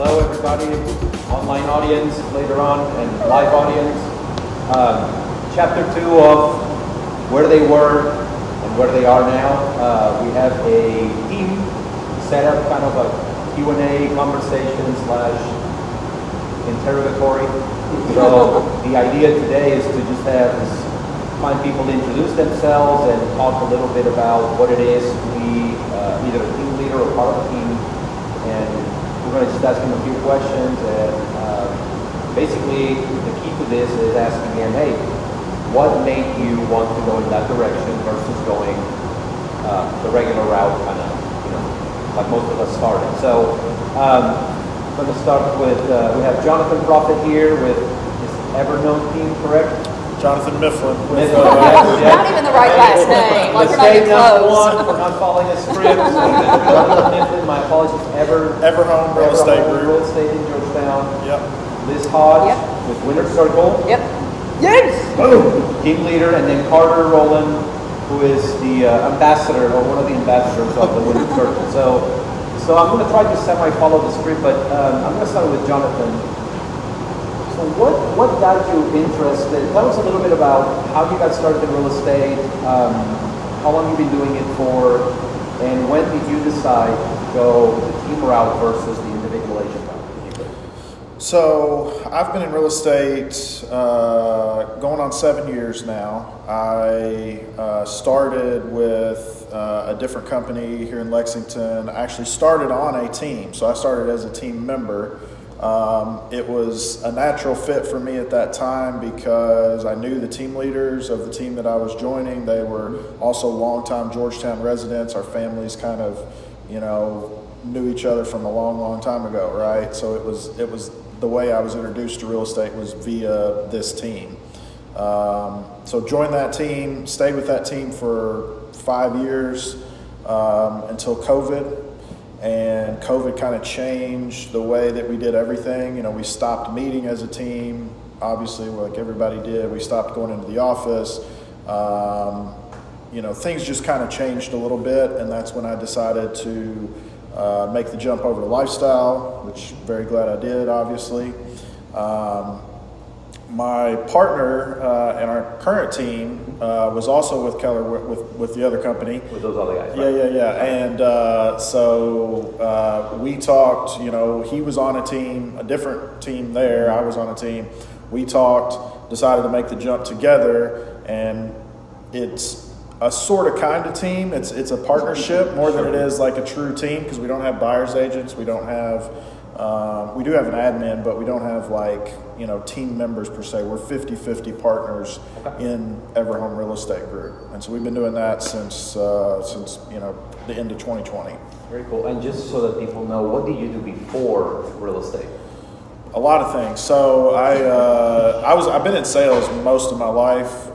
Hello everybody, online audience later on and live audience. Chapter 2 of where they were and where they are now. We have a team set up, kind of a Q&A conversation / interrogatory. So the idea today is to just find people to introduce themselves and talk a little bit about what it is to be either a team leader or part of a team. And we're going to just ask them a few questions, and basically the key to this is asking them, hey, what made you want to go in that direction versus going the regular route, kind of, like most of us started. So I'm going to start with, we have Jonathan Prophet here with his Everhome team, correct? Jonathan Mifflin. Not even the right last name. Like we're not even close. We're not following a script. Jonathan Mifflin, my apologies. Everhome Real Estate Group. Real Estate in Georgetown. Yep. Liz Hodge Yep. with Winter Circle. Yep. Yes. Boom. Team leader, and then Carter Rowland, who is the ambassador or one of the ambassadors of the Winter Circle. So I'm going to try to semi-follow the script, but I'm going to start with Jonathan. So what got you interested? Tell us a little bit about how you got started in real estate, how long you've been doing it for, and when did you decide to go the team route versus the individual agent route? So I've been in real estate going on 7 years now. I started with a different company here in Lexington. I actually started on a team, so I started as a team member. It was a natural fit for me at that time because I knew the team leaders of the team that I was joining. They were also longtime Georgetown residents. Our families kind of, knew each other from a long, long time ago, right? So it was the way I was introduced to real estate was via this team. So joined that team, stayed with that team for 5 years until COVID. And COVID kind of changed the way that we did everything. We stopped meeting as a team, obviously, like everybody did. We stopped going into the office. Things just kind of changed a little bit, and that's when I decided to make the jump over to Lifestyle, which I'm very glad I did, obviously. My partner in our current team was also with Keller with the other company. With those other guys, right? Yeah. And so we talked, he was on a team, a different team there. I was on a team. We talked, decided to make the jump together, and it's a sort of kind of team. It's a partnership more than it is like a true team because we don't have buyer's agents. We don't have, we do have an admin, but we don't have team members per se. We're 50-50 partners in Everhome Real Estate Group. And so we've been doing that since the end of 2020. Very cool. And just so that people know, what did you do before real estate? A lot of things. So I've been in sales most of my life,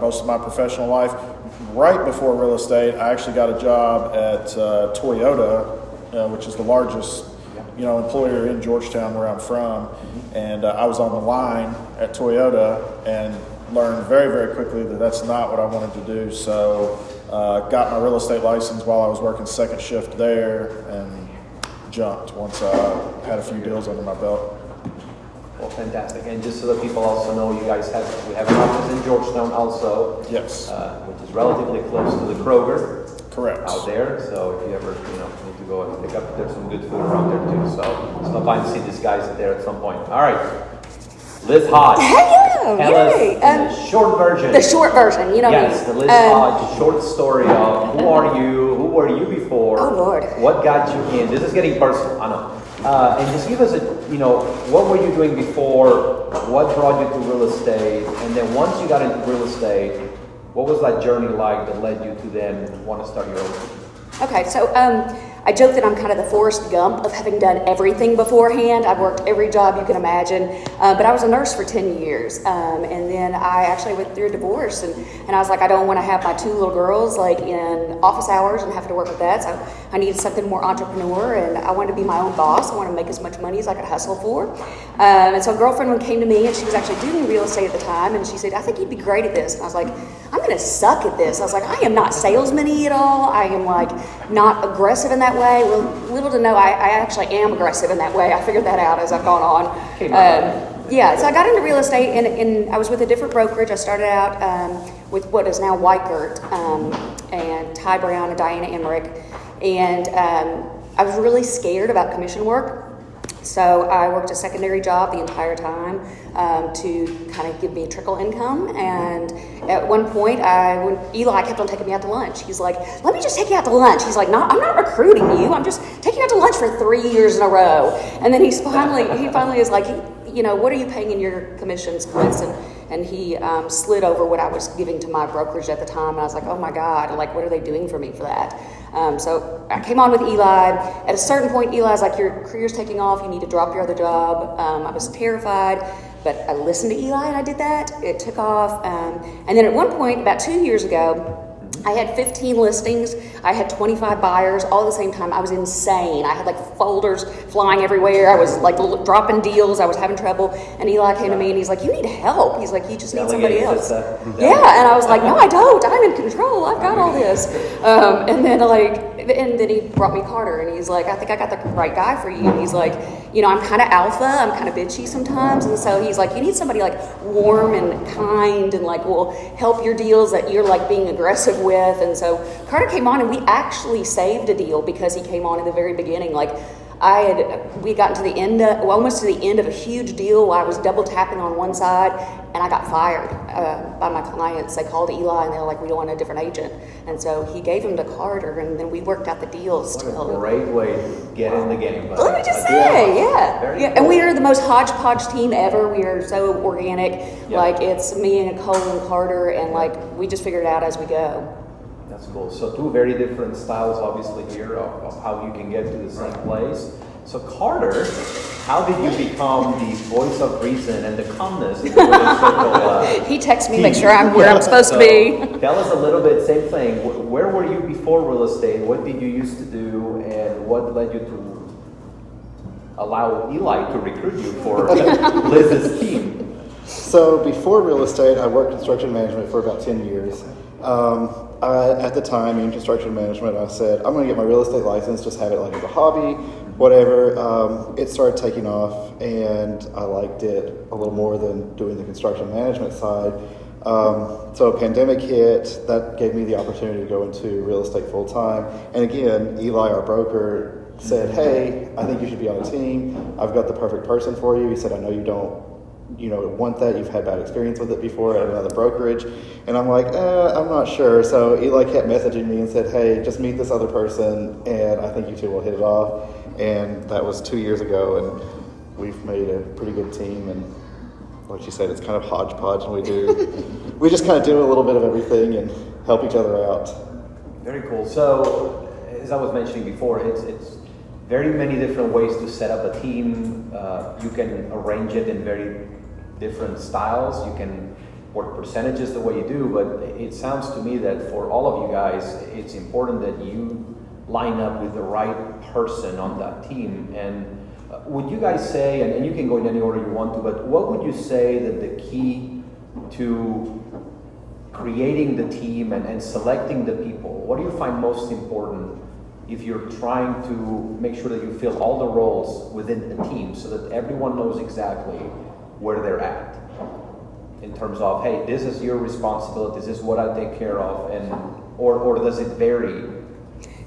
most of my professional life. Right before real estate, I actually got a job at Toyota, which is the largest employer in Georgetown where I'm from. And I was on the line at Toyota and learned very, very quickly that that's not what I wanted to do. So got my real estate license while I was working second shift there and jumped once I had a few deals under my belt. Well, fantastic. And just so that people also know, we have an office in Georgetown also. Yes. Which is relatively close to the Kroger. Correct. Out there. So if you ever, need to go and pick up, there's some good food around there too. So stop by and see these guys there at some point. All right. Liz Hodge. Hello. Tell us the short version. The short version, Yes, the Liz Hodge short story of who are you, who were you before? Oh, Lord. What got you in? This is getting personal, I know. And just give us what were you doing before? What brought you to real estate? And then once you got into real estate, what was that journey like that led you to then want to start your own? Okay, so I joke that I'm kind of the Forrest Gump of having done everything beforehand. I've worked every job you can imagine, but I was a nurse for 10 years, and then I actually went through a divorce, and I was like, I don't want to have my 2 little girls in office hours and have to work with that, so I needed something more entrepreneur, and I wanted to be my own boss. I wanted to make as much money as I could hustle for, and so a girlfriend came to me, and she was actually doing real estate at the time, and she said, I think you'd be great at this, and I was like, I'm gonna suck at this. I was like, I am not salesman-y at all. I am like not aggressive in that way. Well, little to know, I actually am aggressive in that way. I figured that out as I've gone on. Yeah, so I got into real estate, and I was with a different brokerage. I started out with what is now Weichert, and Ty Brown and Diana Emmerich, and I was really scared about commission work. So I worked a secondary job the entire time to kind of give me a trickle income. And at one point, when Eli kept on taking me out to lunch, he's like, "Let me just take you out to lunch." He's like, "No, I'm not recruiting you. I'm just taking you out to lunch for 3 years in a row." And then he finally is like, "You know, what are you paying in your commission splits?" And he slid over what I was giving to my brokerage at the time. And I was like, "Oh my God, like, what are they doing for me for that?" So I came on with Eli. At a certain point, Eli's like, "Your career's taking off. You need to drop your other job." I was terrified, but I listened to Eli and I did that. It took off. And then at one point, about 2 years ago, I had 15 listings. I had 25 buyers all at the same time. I was insane. I had like folders flying everywhere. I was like dropping deals. I was having trouble. And Eli came to me and he's like, "You need help." He's like, "You just need somebody else." Yeah. And I was like, "No, I don't. I'm in control. I've got all this." And then he brought me Carter and he's like, "I think I got the right guy for you." And he's like, "You know, I'm kind of alpha. I'm kind of bitchy sometimes." And so he's like, "You need somebody like warm and kind and like will help your deals that you're like being aggressive with." And so Carter came on and we actually saved a deal because he came on in the very beginning. Like we got to the end almost to the end of a huge deal. I was double tapping on one side and I got fired by my clients. They called Eli and they were like, "We don't want a different agent." And so he gave him to Carter and then we worked out the deal still. What a great way to get in the game. Let me just say, yeah. Cool. And we are the most hodgepodge team ever. We are so organic. Yeah. Like it's me and Nicole and Carter and like we just figure it out as we go. That's cool. So two very different styles, obviously, here of how you can get to the same place. So Carter, how did you become the voice of reason and the calmness in the Women's Circle? He texts me, make sure I'm where I'm supposed to be. Tell us a little bit, same thing. Where were you before real estate? What did you used to do, and what led you to allow Eli to recruit you for Liz's team? So before real estate, I worked construction management for about 10 years. At the time in construction management, I said, I'm going to get my real estate license, just have it like as a hobby, whatever. It started taking off and I liked it a little more than doing the construction management side. So a pandemic hit, that gave me the opportunity to go into real estate full time. And again, Eli, our broker, said, "Hey, I think you should be on a team. I've got the perfect person for you." He said, "I know you don't want that. You've had bad experience with it before at another brokerage." And I'm like, I'm not sure. So Eli kept messaging me and said, "Hey, just meet this other person and I think you two will hit it off." And that was 2 years ago and we've made a pretty good team. And like you said, it's kind of hodgepodge and we just kind of do a little bit of everything and help each other out. Very cool. So as I was mentioning before, it's very many different ways to set up a team. You can arrange it in very different styles. You can work percentages the way you do, but it sounds to me that for all of you guys, it's important that you line up with the right person on that team. And would you guys say, and you can go in any order you want to, but what would you say that the key to creating the team and selecting the people, what do you find most important if you're trying to make sure that you fill all the roles within the team so that everyone knows exactly where they're at in terms of, hey, this is your responsibility, this is what I take care of, and or does it vary?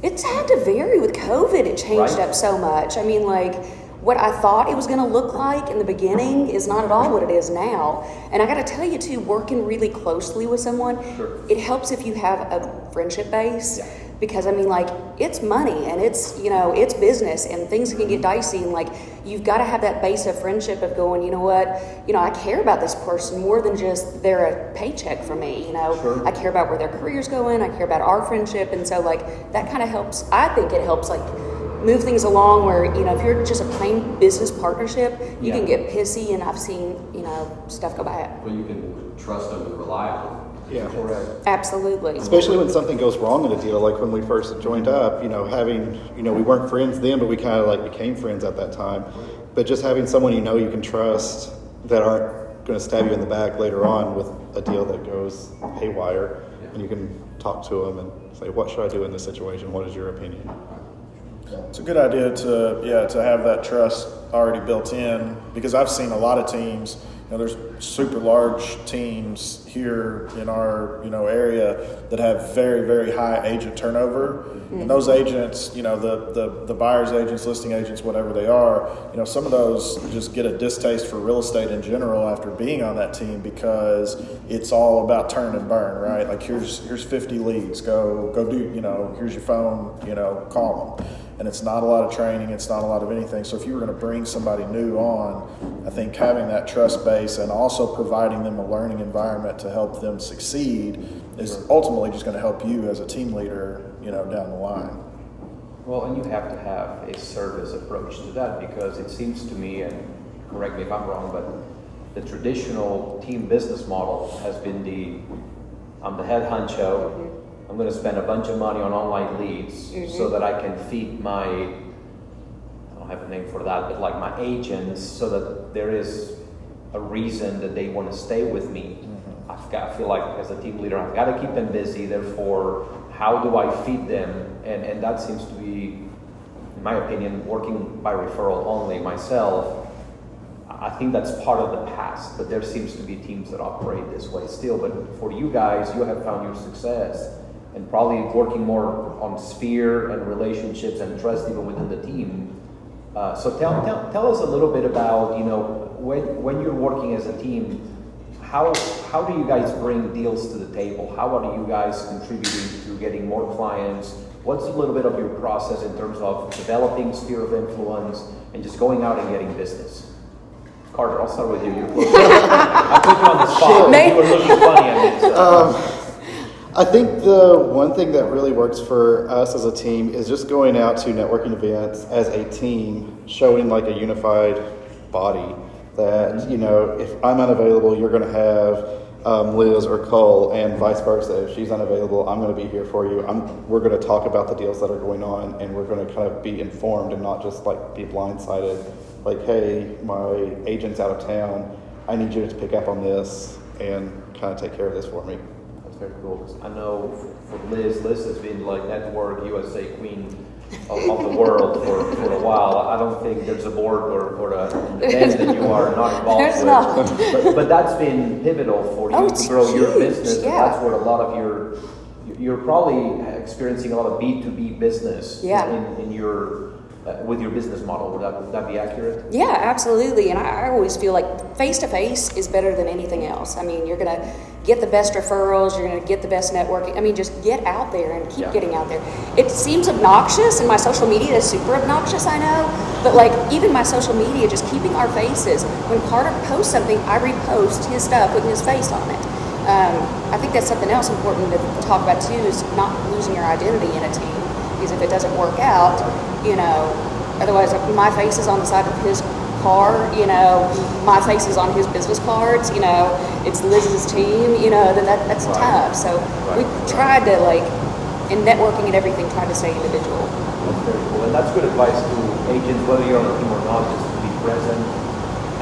It's had to vary with COVID. It changed up so much. I mean, like, what I thought it was going to look like in the beginning is not at all what it is now. And I got to tell you, too, working really closely with someone, it helps if you have a friendship base. Yeah. Because, I mean, like, it's money and it's, it's business and things can get dicey. And, like, you've got to have that base of friendship of going, you know what, I care about this person more than just they're a paycheck for me, I care about where their career's going. I care about our friendship. And so, like, that kind of helps. I think it helps, like, move things along where, if you're just a plain business partnership, you can get pissy, and I've seen, stuff go bad. Well, you can trust them and rely on them. Yeah, correct. Absolutely. Especially when something goes wrong in a deal, like when we first joined up, we weren't friends then, but we kind of like became friends at that time. But just having someone you can trust that aren't going to stab you in the back later on with a deal that goes haywire and you can talk to them and say, what should I do in this situation? What is your opinion? It's a good idea to have that trust already built in, because I've seen a lot of teams, there's super large teams here in our, area that have very, very high agent turnover. And those agents, the buyer's agents, listing agents, whatever they are, some of those just get a distaste for real estate in general after being on that team, because it's all about turn and burn, right? Like here's 50 leads, go do, here's your phone, call them. And it's not a lot of training, it's not a lot of anything. So if you were going to bring somebody new on, I think having that trust base and also providing them a learning environment to help them succeed is ultimately just going to help you as a team leader, down the line. Well, and you have to have a service approach to that, because it seems to me, and correct me if I'm wrong, but the traditional team business model has been I'm the head honcho, I'm going to spend a bunch of money on online leads so that I can feed my, I don't have a name for that, but like my agents, so that there is a reason that they want to stay with me. I feel like as a team leader, I've got to keep them busy. Therefore, how do I feed them? And that seems to be, in my opinion, working by referral only myself. I think that's part of the past, but there seems to be teams that operate this way still. But for you guys, you have found your success and probably working more on sphere and relationships and trust even within the team. So tell us a little bit about, when you're working as a team, how do you guys bring deals to the table? How are you guys contributing to getting more clients? What's a little bit of your process in terms of developing sphere of influence and just going out and getting business? Carter, I'll start with you. You're close. I put you on the spot. You were looking funny at me. So. I think the one thing that really works for us as a team is just going out to networking events as a team, showing like a unified body that, if I'm unavailable, you're going to have Liz or Cole, and vice versa. If she's unavailable, I'm going to be here for you. We're going to talk about the deals that are going on, and we're going to kind of be informed and not just like be blindsided. Like, hey, my agent's out of town. I need you to pick up on this and kind of take care of this for me. That's very cool. I know for Liz has been like network USA queen of the world for a while. I don't think there's a board or an event that you are not involved There's with. not. But that's been pivotal for you to grow your huge, business. And yeah. that's where a lot of you're probably experiencing a lot of B2B business in your with your business model. Would that be accurate? Yeah, absolutely. And I always feel like face-to-face is better than anything else. I mean, you're going to get the best referrals, you're going to get the best networking. I mean, just get out there and keep getting out there. It seems obnoxious, and my social media is super obnoxious, I know, but like even my social media, just keeping our faces. When Carter posts something, I repost his stuff, putting his face on it. I think that's something else important to talk about too, is not losing your identity in a team. Because if it doesn't work out, otherwise my face is on the side of his car, my face is on his business cards, it's Liz's team, then that's tough. So we've tried to, in networking and everything, try to stay individual. That's very cool. And that's good advice to agents, whether you're on a team or not, just to be present.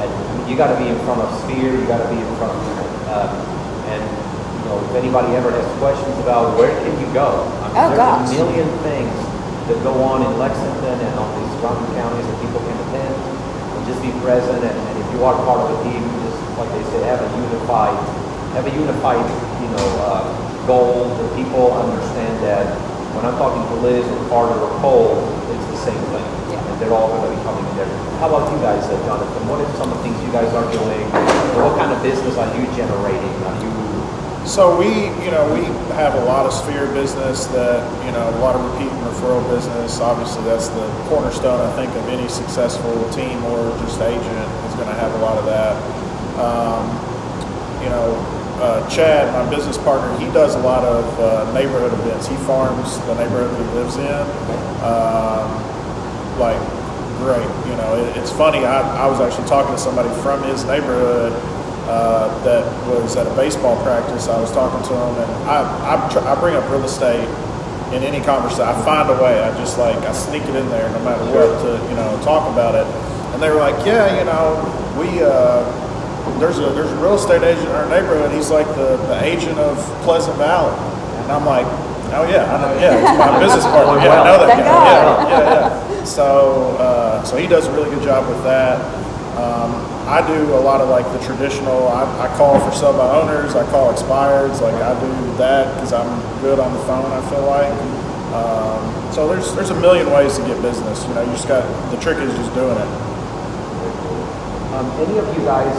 And you got to be in front of Sphere, you got to be in front of, if anybody ever has questions about where can you go, there's a million things that go on in Lexington and on these surrounding counties that people can attend. And just be present, and if you are part of a team, just like they say, have a unified goal, that people understand that when I'm talking to Liz or Carter or Cole, it's the same thing, and they're all going to be coming together. How about you guys, Jonathan? What are some of the things you guys are doing? Or what kind of business are you generating? So we have a lot of Sphere business that, a lot of repeat and referral business. Obviously, that's the cornerstone, I think, of any successful team or just agent is going to have a lot of that. Chad, my business partner, he does a lot of neighborhood events. He farms the neighborhood he lives in. Great. It's funny. I was actually talking to somebody from his neighborhood that was at a baseball practice. I was talking to him, and I bring up real estate in any conversation. I find a way. I sneak it in there no matter what to talk about it. And they were like, we there's a real estate agent in our neighborhood. He's like the agent of Pleasant Valley. I'm like, oh yeah, I know, yeah, it's my business partner. Yeah, I know that Thank guy. God. Yeah. So he does a really good job with that. I do a lot of like the traditional. I call for sell by owners. I call expireds. Like I do that because I'm good on the phone. I feel like. So there's a million ways to get business. You know, you just got the trick is just doing it. Any of you guys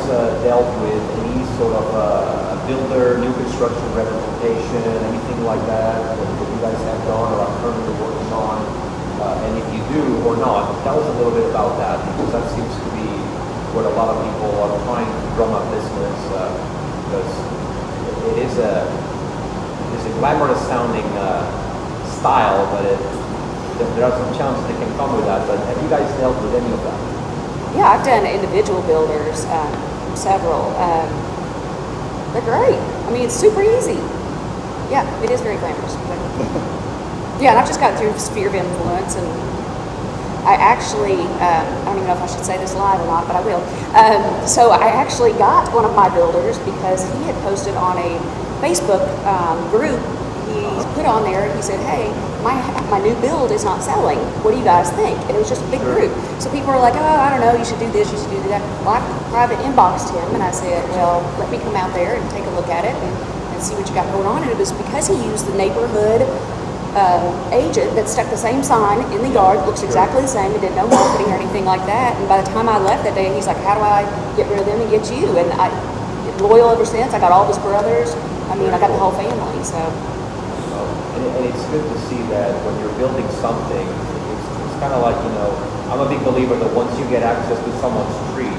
dealt with any sort of builder, new construction representation, anything like that you guys have done or are currently working on? And if you do or not, tell us a little bit about that, because that seems to be where a lot of people are trying to drum up business, because it is a glamorous sounding style, but there are some challenges that can come with that. But have you guys dealt with any of that? Yeah, I've done individual builders, several. They're great. I mean, it's super easy. Yeah, it is very glamorous. Yeah, and I've just got through sphere of influence, and I actually, I don't even know if I should say this live or not, but I will. So I actually got one of my builders because he had posted on a Facebook group. He put on there, he said, hey, my new build is not selling. What do you guys think? And it was just a big group. So people were like, oh, I don't know, you should do this, you should do that. Well, I private inboxed him and I said, well, let me come out there and take a look at it and see what you got going on. And it was because he used the neighborhood agent that stuck the same sign in the yard, looks exactly the same, and did no marketing or anything like that. And by the time I left that day, he's like, how do I get rid of them and get you? And I loyal ever since. I got all his brothers. I mean, I got the whole family, so. And it's good to see that when you're building something, it's kind of like, you know, I'm a big believer that once you get access to someone's tree,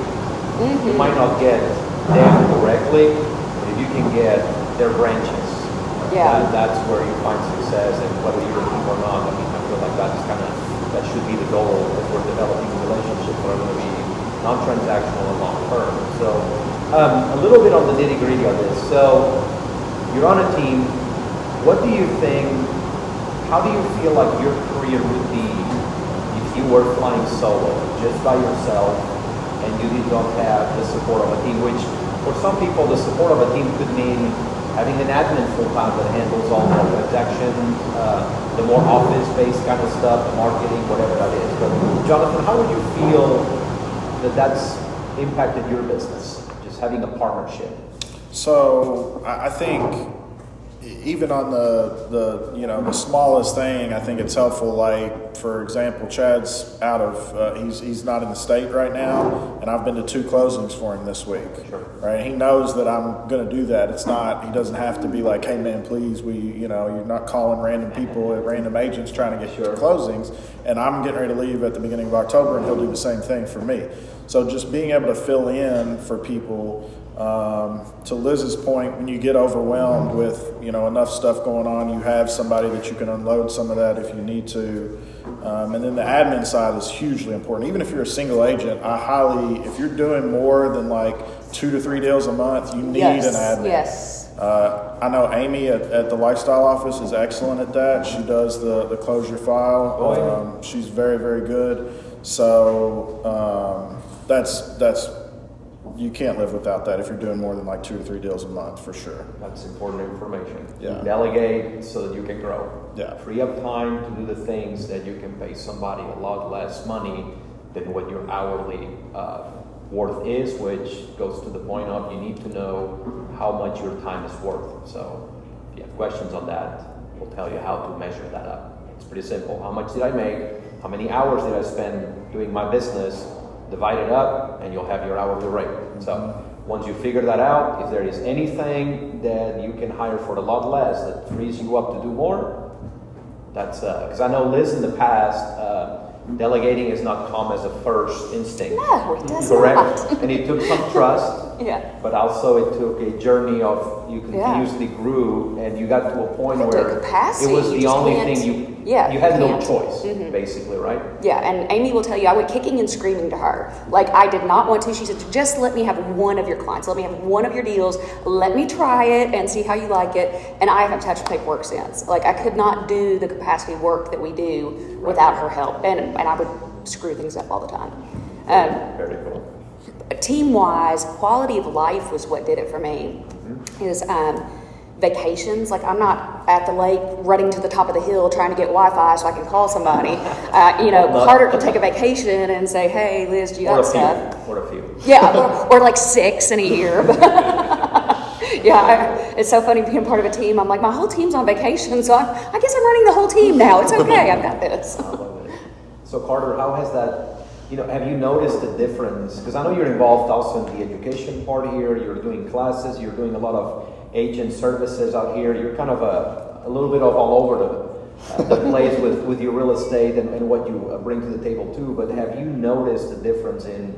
you might not get them directly, but if you can get their branches, that's where you find success. And whether you're a team or not, I mean, I feel like that should be the goal as we're developing relationships that are going to be non-transactional and long-term. So a little bit on the nitty-gritty of this. So you're on a team. What do you think, how do you feel like your career would be if you were flying solo, just by yourself, and you did not have the support of a team, which for some people the support of a team could mean having an admin full-time that handles all the transactions, the more office-based kind of stuff, the marketing, whatever that is. But Jonathan, how would you feel that that's impacted your business, just having a partnership? So I think even on the smallest thing, I think it's helpful. Like for example, Chad's out of he's not in the state right now, and I've been to 2 closings for him this week. Sure. Right, he knows that I'm going to do that. It's not, he doesn't have to be like, hey man, please, you're not calling random people, random agents trying to get you to closings. And I'm getting ready to leave at the beginning of October, and he'll do the same thing for me. So just being able to fill in for people. To Liz's point, when you get overwhelmed with enough stuff going on, you have somebody that you can unload some of that if you need to. And then the admin side is hugely important. Even if you're a single agent, if you're doing more than like 2 to 3 deals a month, you need an admin. Yes. I know Amy at the Lifestyle office is excellent at that. She does the close your file. She's very, very good. So that's you can't live without that if you're doing more than like 2 to 3 deals a month, for sure. That's important information. Yeah. Delegate so that you can grow. Yeah. Free up time to do the things that you can pay somebody a lot less money than what your hourly worth is, which goes to the point of you need to know how much your time is worth. So if you have questions on that, we'll tell you how to measure that up. It's pretty simple. How much did I make? How many hours did I spend doing my business? Divide it up and you'll have your hourly rate. So once you figure that out, if there is anything that you can hire for a lot less that frees you up to do more, that's because I know Liz in the past, delegating has not come as a first instinct. No, it does correct? not. And it took some trust. Yeah. But also it took a journey of you continuously grew, and you got to a point The where capacity, it was you the just only can't- thing you you had no can't. choice, basically, right? Yeah, and Amy will tell you, I went kicking and screaming to her. Like, I did not want to. She said, just let me have one of your clients. Let me have one of your deals. Let me try it and see how you like it. And I haven't touched paperwork since. Like, I could not do the capacity work that we do without her help. And I would screw things up all the time. Very cool. Team-wise, quality of life was what did it for me. Is vacations. Like, I'm not at the lake running to the top of the hill trying to get Wi-Fi so I can call somebody. Carter can take a vacation and say, hey, Liz, do you got stuff? Or a few. Yeah, or like 6 in a year. It's so funny being part of a team. I'm like, my whole team's on vacation, so I guess I'm running the whole team now. It's okay, I've got this. I love it. So Carter, how has that, have you noticed the difference? Because I know you're involved also in the education part here, you're doing classes, you're doing a lot of agent services out here, you're kind of a little bit of all over the place with your real estate and what you bring to the table too, but have you noticed the difference in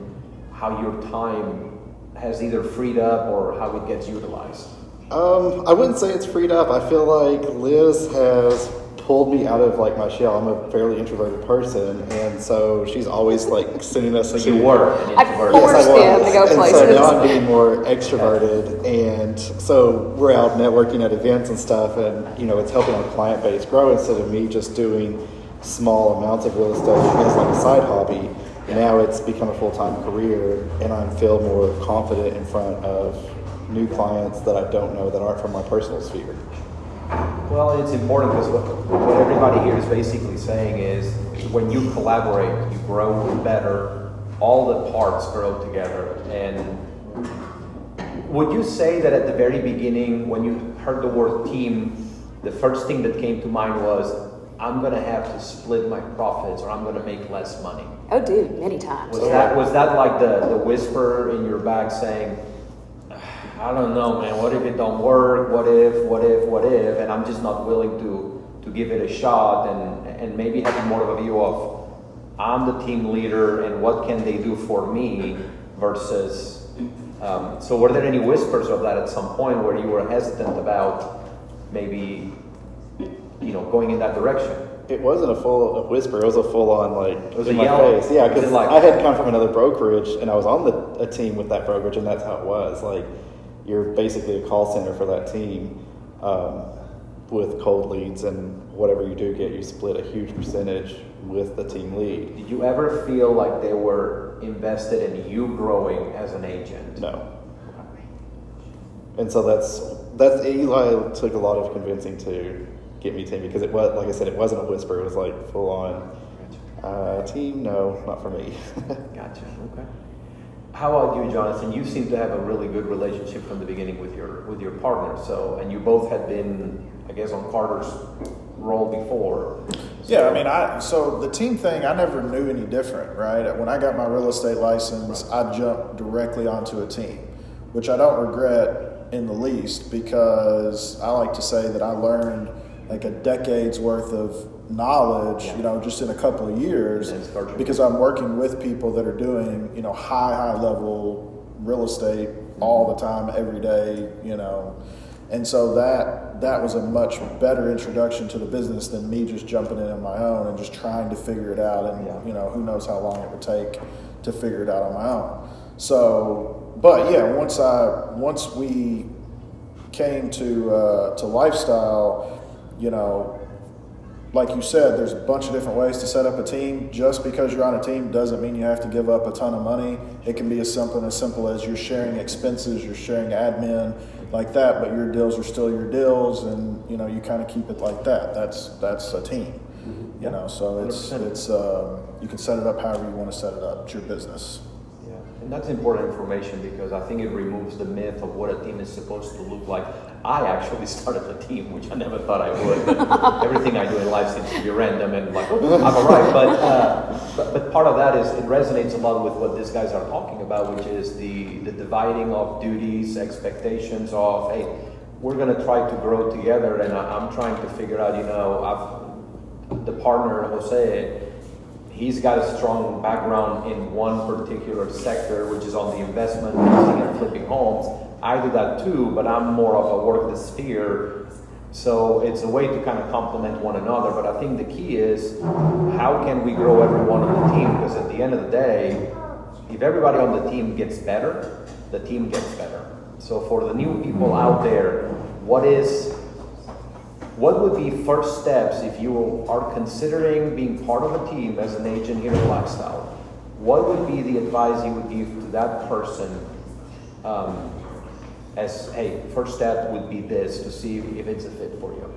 how your time has either freed up or how it gets utilized? I wouldn't say it's freed up. I feel like Liz has pulled me out of like my shell. I'm a fairly introverted person, and so she's always like sending us. So you were an I introvert. forced them to go and places. so now I'm being more extroverted, and so we're out networking at events and stuff, and it's helping our client base grow instead of me just doing small amounts of real estate as like a side hobby. Now it's become a full-time career, and I feel more confident in front of new clients that I don't know that aren't from my personal sphere. Well, it's important because what everybody here is basically saying is when you collaborate, you grow better, all the parts grow together. And would you say that at the very beginning, when you heard the word team, the first thing that came to mind was, I'm going to have to split my profits or I'm going to make less money? Oh, dude, many times. Was that like the whisper in your back saying, I don't know, man, what if it don't work? What if? And I'm just not willing to give it a shot and maybe having more of a view of, I'm the team leader and what can they do for me versus, so were there any whispers of that at some point where you were hesitant about maybe, going in that direction? It wasn't a full whisper. It was a full-on It was in a my yell? face. Yeah, because Like, I had come from another brokerage, and I was on a team with that brokerage, and that's how it was. Like, you're basically a call center for that team with cold leads, and whatever you do get, you split a huge percentage with the team lead. did you ever feel like they were invested in you growing as an agent? No. And so that's Eli took a lot of convincing to get me team, because it was, like I said, it wasn't a whisper. It was like full on team. No, not for me. Gotcha. Okay. How about you, Jonathan? You seem to have a really good relationship from the beginning with your partner. So, and you both had been, I guess, on Carter's role before. Yeah, so the team thing, I never knew any different, right? When I got my real estate license, I jumped directly onto a team, which I don't regret in the least, because I like to say that I learned like a decade's worth of knowledge, just in a couple of years, because I'm working with people that are doing, high level real estate all the time, every day, and so that was a much better introduction to the business than me just jumping in on my own and just trying to figure it out, and who knows how long it would take to figure it out on my own. So, but yeah, once we came to Lifestyle, like you said, there's a bunch of different ways to set up a team. Just because you're on a team doesn't mean you have to give up a ton of money. It can be as simple as you're sharing expenses, you're sharing admin, like that, but your deals are still your deals, and you kind of keep it like that. That's a team. So it's you can set it up however you want to set it up. It's your business. Yeah, and that's important information because I think it removes the myth of what a team is supposed to look like. I actually started a team, which I never thought I would. But everything I do in life seems to be random and like, oh, I'm all right. But part of that is it resonates a lot with what these guys are talking about, which is the dividing of duties, expectations of, hey, we're going to try to grow together, and I'm trying to figure out, the partner, Jose, he's got a strong background in one particular sector, which is on the investment, leasing, and flipping homes. I do that too, but I'm more of a work the sphere. So it's a way to kind of complement one another. But I think the key is, how can we grow everyone on the team? Because at the end of the day, if everybody on the team gets better, the team gets better. So for the new people out there, what would be first steps if you are considering being part of a team as an agent here at Lifestyle? What would be the advice you would give to that person as, hey, first step would be this to see if it's a fit for you?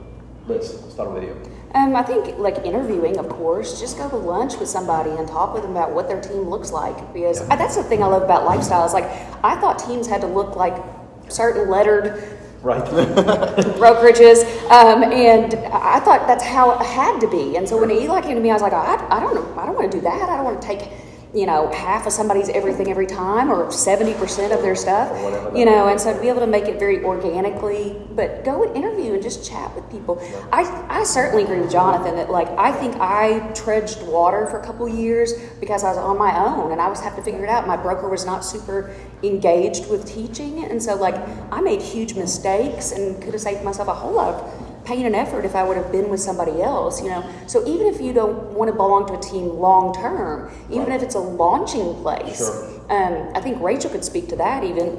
Liz, I'll start with you. I think like interviewing, of course, just go to lunch with somebody and talk with them about what their team looks like, because that's the thing I love about Lifestyle is like, I thought teams had to look like certain lettered Right. brokerages, and I thought that's how it had to be. And so when Eli came to me, I was like, I don't know, I don't want to do that. I don't want to take, half of somebody's everything every time, or 70% of their stuff, Or whatever and so to be able to make it very organically, but go and interview and just chat with people. I certainly agree with Jonathan that like, I think I trudged water for a couple years because I was on my own and I was having to figure it out. My broker was not super engaged with teaching. And so like, I made huge mistakes and could have saved myself a whole lot of pain and effort if I would have been with somebody else, So even if you don't want to belong to a team long term, even if it's a launching place, Sure. I think Rachel could speak to that even.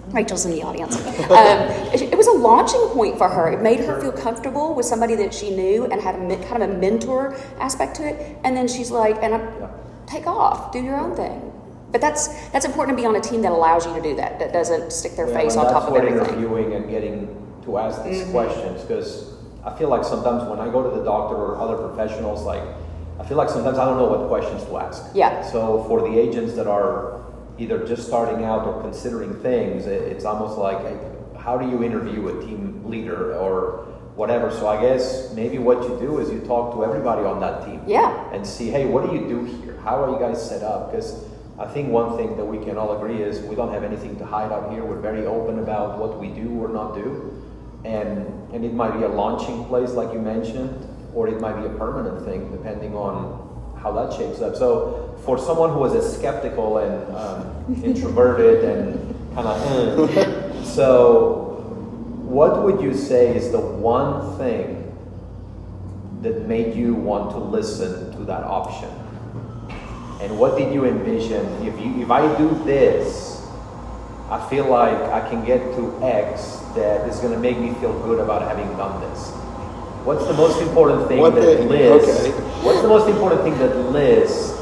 Rachel's in the audience. It was a launching point for her. It made her feel comfortable with somebody that she knew and had kind of a mentor aspect to it. And then she's like, take off, do your own thing. But that's important to be on a team that allows you to do that doesn't stick their face on top of everything. That's what interviewing and getting to ask these questions, because I feel like sometimes when I go to the doctor or other professionals, like I feel like sometimes I don't know what questions to ask. Yeah. So for the agents that are either just starting out or considering things, it's almost like, hey, how do you interview a team leader or whatever? So I guess maybe what you do is you talk to everybody on that team. Yeah. And see, hey, what do you do here? How are you guys set up? Because I think one thing that we can all agree is we don't have anything to hide out here. We're very open about what we do or not do. And it might be a launching place like you mentioned, or it might be a permanent thing depending on how that shapes up. So for someone who was as skeptical and introverted and kind of, so what would you say is the one thing that made you want to listen to that option? And what did you envision? If I do this, I feel like I can get to X that is going to make me feel good about having done this. What's the most important thing What's the most important thing that Liz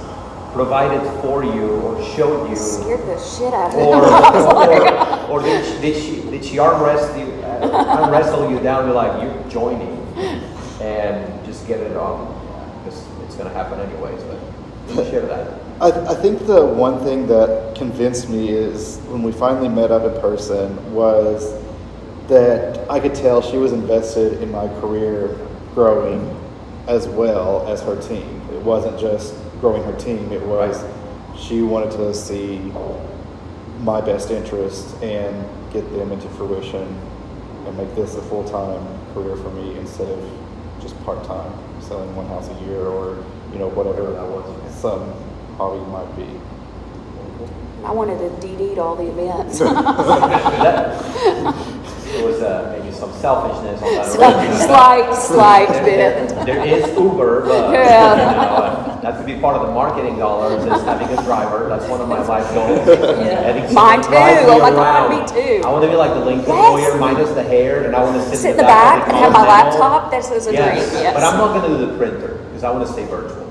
provided for you or showed you? Scared the shit out of me. Or did she arm wrestle you down? You're like, you're joining, and just get it on, because it's going to happen anyways. But share that. I think the one thing that convinced me is when we finally met up in person was that I could tell she was invested in my career growing as well as her team. It wasn't just growing her team, it was she wanted to see my best interest and get them into fruition and make this a full-time career for me instead of just part-time, selling one house a year or whatever that was, some hobby might be. I wanted to DD to all the events. There was maybe some selfishness on that. Slight bit. There is Uber, but that could be part of the marketing dollars is having a driver. That's one of my life goals. Mine too. Oh my God, me too. I want to be like the Lincoln lawyer minus the hair, and I want to sit in the back and have my laptop. That's a dream. Yes. But I'm not going to do the printer because I want to stay virtual.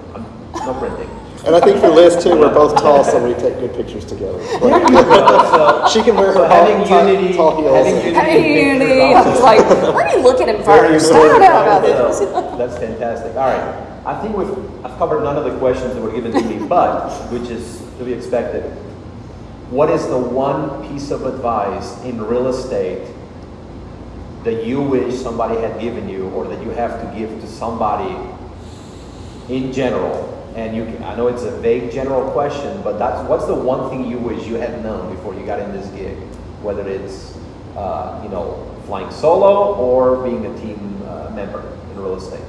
No printing. And I think for Liz too, we're both tall, so we take good pictures together. She can wear her tall heels. Having unity. I was like, let me look at him first. I don't know about this. That's fantastic. All right. I think I've covered none of the questions that were given to me, but which is to be expected. What is the one piece of advice in real estate that you wish somebody had given you, or that you have to give to somebody in general? And I know it's a vague general question, but what's the one thing you wish you had known before you got in this gig? Whether it's, flying solo or being a team member in real estate.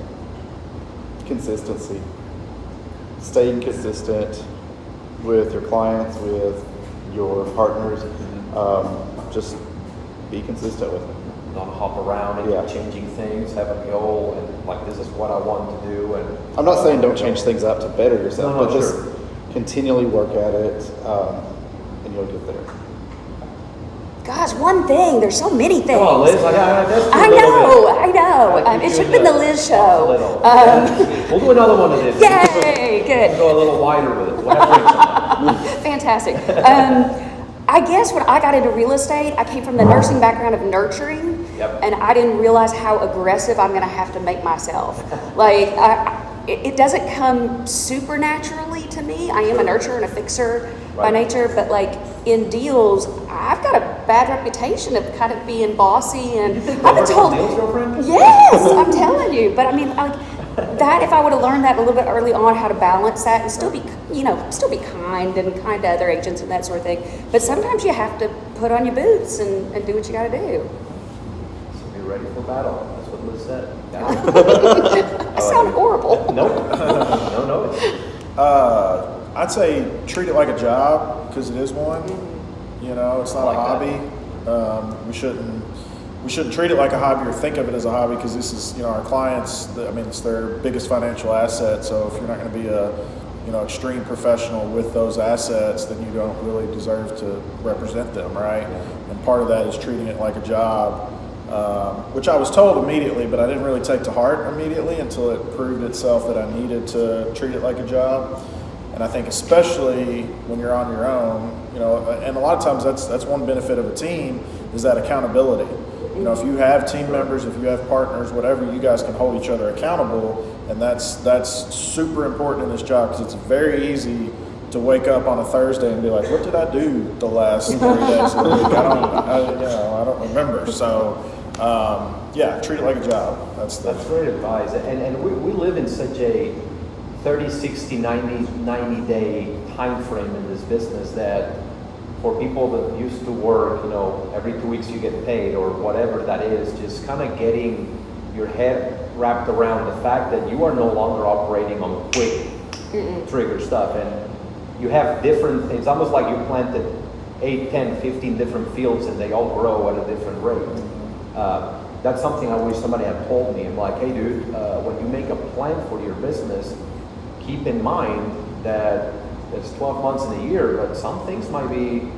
Consistency. Staying consistent with your clients, with your partners. Just be consistent with them. Not hop around and changing things, have a goal, and like, this is what I want to do. And I'm not saying don't change things up to better yourself, but just continually work at it, and you'll get there. Gosh, one thing. There's so many things. Come on, Liz. I know. It should have been the Liz show. We'll do another one of this. Yay, good. We'll go a little wider with it. We'll have drinks on that. Fantastic. I guess when I got into real estate, I came from the nursing background of nurturing, Yep. and I didn't realize how aggressive I'm going to have to make myself. Like, it doesn't come super naturally to me. I am a nurturer and a fixer by Right. nature, but like in deals, I've got a bad reputation of kind of being bossy, and I've been told, Deals, girlfriend? yes, I'm telling you. But I mean, like that, if I would have learned that a little bit early on, how to balance that and still be, still be kind to other agents and that sort of thing. But sometimes you have to put on your boots and do what you got to do. So be ready for battle. That's what Liz said. I sound horrible. Nope. No. I'd say treat it like a job because it is one. It's not Like a hobby. We shouldn't treat it like a hobby or think of it as a hobby because this is, our clients. It's their biggest financial asset. So if you're not going to be a, extreme professional with those assets, then you don't really deserve to represent them, right? And part of that is treating it like a job, which I was told immediately, but I didn't really take to heart immediately until it proved itself that I needed to treat it like a job. And I think especially when you're on your own, and a lot of times that's one benefit of a team is that accountability. If you have team members, if you have partners, whatever, you guys can hold each other accountable, and that's super important in this job because it's very easy to wake up on a Thursday and be like, "What did I do the last 3 days of the week? I don't remember." So, treat it like a job. That's great advice. And we live in such a 30, 60, 90 day time frame in this business that for people that used to work, every 2 weeks you get paid or whatever that is, just kind of getting your head wrapped around the fact that you are no longer operating on quick trigger stuff. And you have different things, almost like you planted 8, 10, 15 different fields and they all grow at a different rate. That's something I wish somebody had told me. I'm like, hey dude, when you make a plan for your business, keep in mind that it's 12 months in a year, but some things might be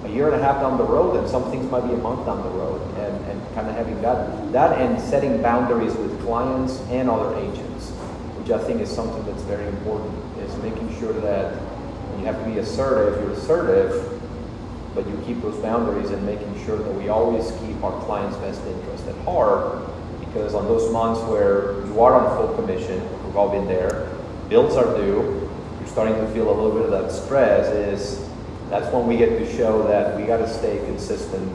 a year and a half down the road and some things might be a month down the road, and kind of having that and setting boundaries with clients and other agents, which I think is something that's very important, is making sure that when you have to be assertive, you're assertive, but you keep those boundaries and making sure that we always keep our clients' best interest at heart, because on those months where you are on full commission, we've all been there, bills are due, you're starting to feel a little bit of that stress, that's when we get to show that we got to stay consistent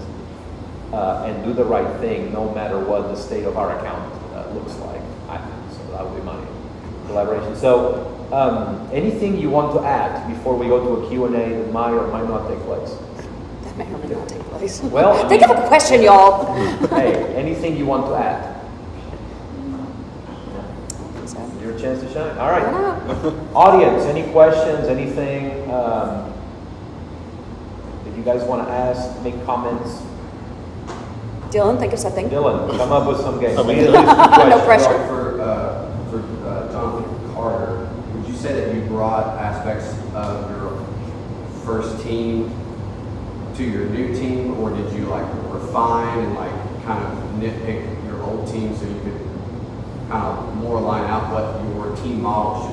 and do the right thing no matter what the state of our account looks like. So that would be my collaboration. So anything you want to add before we go to a Q&A that might or might not take place? That may or may not take place. Well, think of a question, y'all. Hey, anything you want to add? So, Your chance to shine. All right. Audience, any questions, anything that you guys want to ask, make comments? Dylan, think of something. Dylan, come up with some games. No pressure. For Jonathan Carter, would you say that you brought aspects of your first team to your new team, or did you refine and kind of nitpick your old team so you could kind of more line out what your team model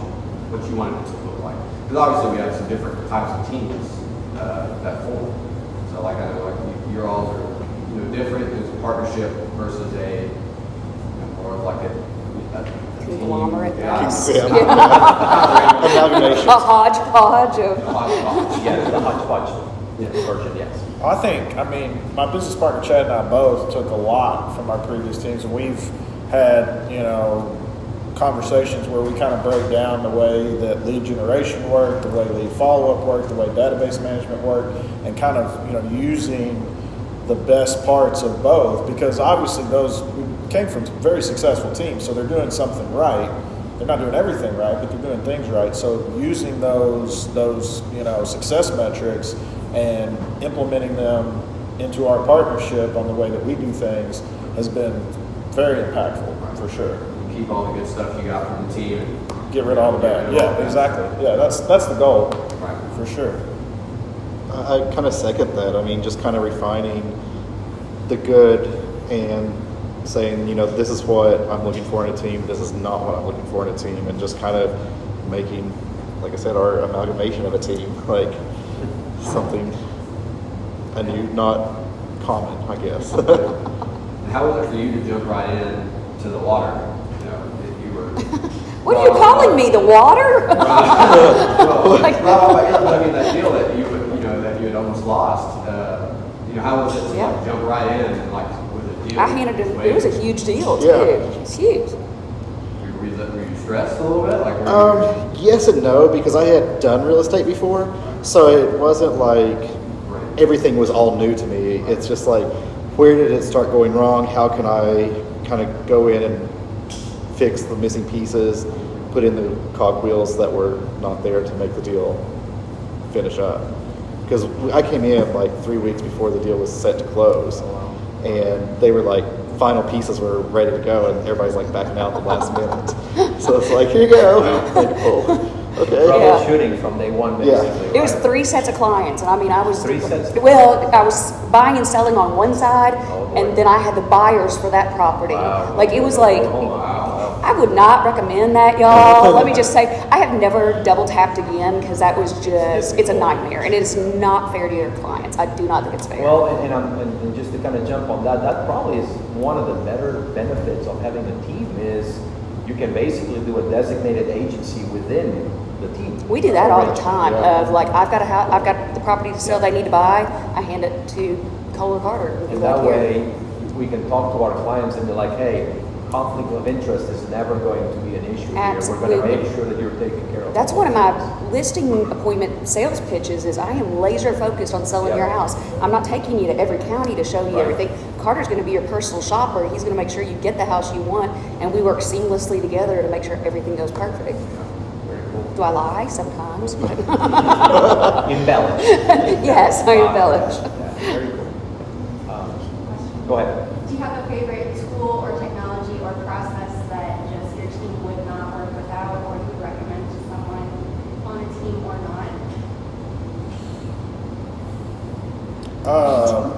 what you wanted it to look like? Because obviously we have some different types of teams that form. So I know your all are different. There's a partnership versus a more of a Conglomerate. Amalgamation. A hodgepodge of. Yes, the hodgepodge version, yes. My business partner Chad and I both took a lot from our previous teams, and we've had, conversations where we kind of break down the way that lead generation worked, the way lead follow-up worked, the way database management worked, and kind of, using the best parts of both, because obviously we came from very successful teams, so they're doing something right. They're not doing everything right, but they're doing things right. So using those success metrics and implementing them into our partnership on the way that we do things has been very impactful, for sure. Keep all the good stuff you got from the team and get rid of all the bad. Yeah, exactly. Yeah, that's the goal, right, for sure. I kind of second that. Just kind of refining the good and saying, this is what I'm looking for in a team. This is not what I'm looking for in a team, and just kind of making, like I said, our amalgamation of a team, something a new, not common, I guess. And how was it for you to jump right in to the water? You know, if you were. What are you calling me, the water? Well, right off, I mean, that deal that that you had almost lost. How was it to Yeah. like jump right in and like with a deal? I handed it, it was a huge deal too. Yeah. It's huge. Were you stressed a little bit? Like, Yes and no, because I had done real estate before, so it wasn't like everything was all new to me. It's just like, where did it start going wrong? How can I kind of go in and fix the missing pieces, put in the cogwheels that were not there to make the deal finish up? Because I came in like 3 weeks before the deal was set to close, and they were like, final pieces were ready to go, and everybody's like backing out at the last minute. So it's like, here you go. Like, oh, okay. Troubleshooting from day one, Yeah. basically. It was right? 3 sets of clients, and I mean, I was 3 sets? Well, I was buying and selling on one side, Oh, boy. and then I had the buyers for that property. Wow. Like it was like, Wow. I would not recommend that, y'all. Let me just say, I have never double tapped again because that was just, it's a nightmare, and it is not fair to your clients. I do not think it's fair. Well, and just to kind of jump on that, that probably is one of the better benefits of having a team is you can basically do a designated agency within the team. We do that all the time. Yeah. Of like, I've got the property to sell. They need to buy. I hand it to Cole or Carter. And that way, we can talk to our clients and be like, hey, conflict of interest is never going to be an issue here. Absolutely. We're going to make sure that you're taken care of. That's one of my listing appointment sales pitches. Is I am laser focused on selling Yeah. your house. I'm not taking you to every county to show you Right. everything. Carter's going to be your personal shopper. He's going to make sure you get the house you want, and we work seamlessly together to make sure everything goes perfect. Very cool. Do I lie sometimes? Embellish. Yes, I embellish. Yeah, very cool. Go ahead. Do you have a favorite tool or technology or process that just your team would not work without, or you would recommend to someone on a team or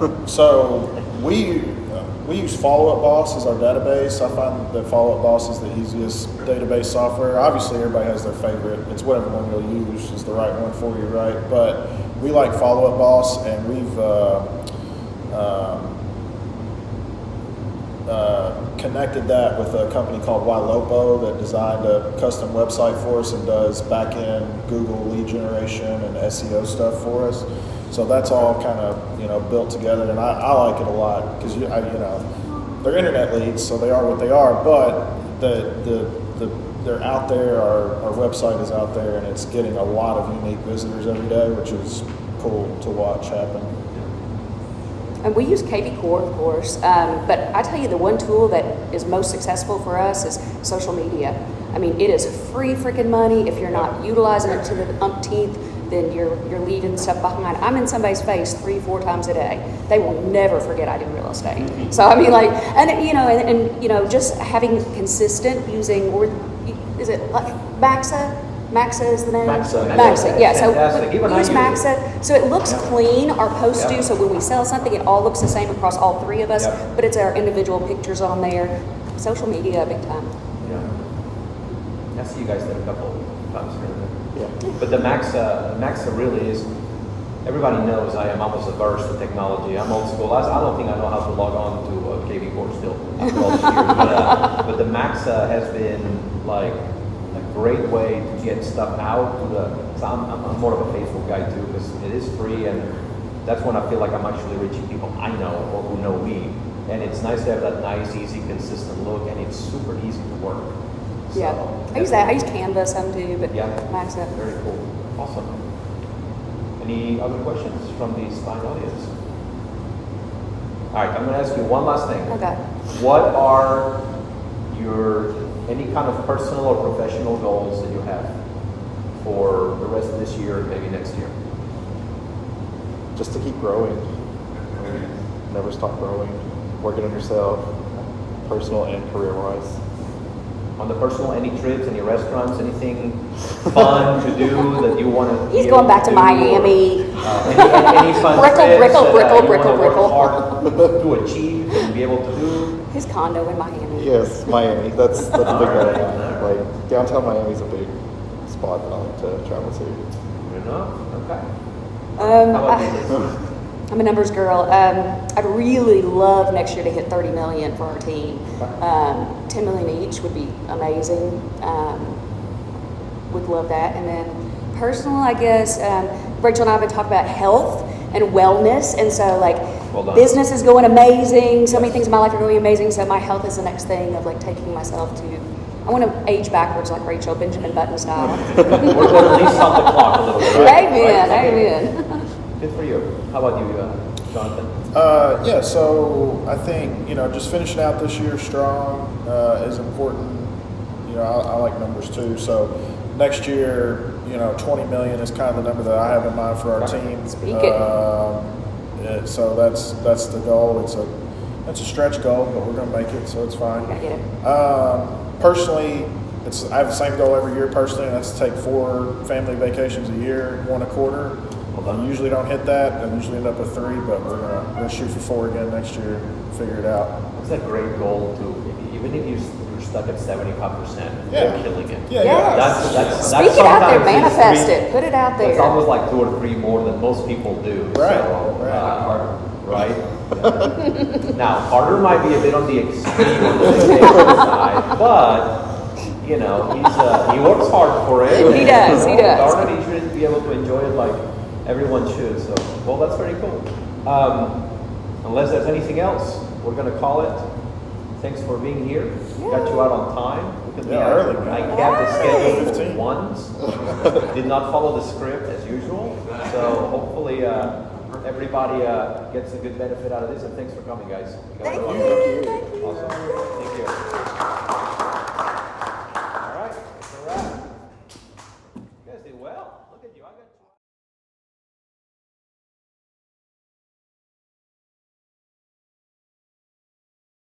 not? So we use Follow Up Boss as our database. I find that Follow Up Boss is the easiest database software. Obviously, everybody has their favorite. It's whatever one you'll use is the right one for you, right? But we like Follow Up Boss, and we've connected that with a company called Ylopo that designed a custom website for us and does back-end Google lead generation and SEO stuff for us. So that's all kind of built together, and I like it a lot because they're internet leads, so they are what they are. But they're out there. Our website is out there, and it's getting a lot of unique visitors every day, which is cool to watch happen. And we use KV Core, of course, but I tell you, the one tool that is most successful for us is social media. I mean, it is free freaking money. If you're not utilizing it to the umpteenth, then you're leaving stuff behind. I'm in somebody's face 3-4 times a day. They will never forget I do real estate. So I mean, like, and just having consistent using, or is it like Maxa? Maxa is the name? Maxa. Yeah, so Fantastic. Even I use use it. Maxa. So it looks clean, our posts Yeah. do, so when we sell something, it all looks the same across all 3 of us, Yeah. but it's our individual pictures on there. Social media, big time. Yeah. I see you guys there a couple times here and there. Yeah. But the Maxa really is, everybody knows I am almost averse to technology. I'm old school. I don't think I know how to log on to KV Core still after all these years. But the Maxa has been like a great way to get stuff out to so I'm more of a Facebook guy too, because it is free, and that's when I feel like I'm actually reaching people I know or who know me. And it's nice to have that nice, easy, consistent look, and it's super easy to work. So, Yeah, I use that. I use Canva some too, but Yeah. Maxa. Very cool. Awesome. Any other questions from the fine audience? All right, I'm going to ask you one last thing. Okay. What are any kind of personal or professional goals that you have for the rest of this year and maybe next year? Just to keep growing. Never stop growing. Working on yourself, personal and career-wise. On the personal, any trips, any restaurants, anything fun to do that you want to? He's going back to Miami. Any fun Brickle, trips brickle, that, brickle, you brickle, wanna work brickle. hard to achieve and be able to do? His condo in Miami. Yes, Miami. That's a big All one. right, all right. Like downtown Miami's a big spot that I like to travel to. Good enough. Okay. Um, How about I- you? I'm a numbers girl. I'd really love next year to hit 30 million for our team. 10 million each would be amazing. Would love that. And then personal, I guess, Rachel and I have been talking about health and wellness. And so like Well done. business is going amazing. So many things in my life are going amazing. So my health is the next thing of like taking myself to, I want to age backwards like Rachel, Benjamin Button style. We're going to at least stop the clock a little bit, right? Amen, Right? amen. Good for you. How about you, Jonathan? Yeah, so I think, just finishing out this year strong is important. I like numbers too. So next year, 20 million is kind of the number that I have in mind for our team. Speak it. So that's the goal. It's a stretch goal, but we're going to make it, so it's fine. I get it. Personally, I have the same goal every year personally, and that's to take 4 family vacations a year, 1 a quarter. I usually don't hit that. I usually end up with 3, but we're gonna shoot for 4 again next year. Figure it out. It's a great goal to, even if you're stuck at 75%, Yeah. you're killing it. Yeah, Yes. That's Speak it out there, sometimes is manifest 3 it, put it out there. It's almost like 2 or 3 more than most people do. Right, So, right. right? Now, Carter might be a bit on the extreme on the vacation side, but he works hard for it. He does, he does. Darn it, he should be able to enjoy it like everyone should. So, well, that's very cool. Unless there's anything else, we're gonna call it. Thanks for being here. Got you out on time. Look at me. Early, man. I kept the schedule 15. for once. Did not follow the script as usual. So hopefully everybody gets a good benefit out of this. And thanks for coming, guys. Thank you. Awesome. Thank you.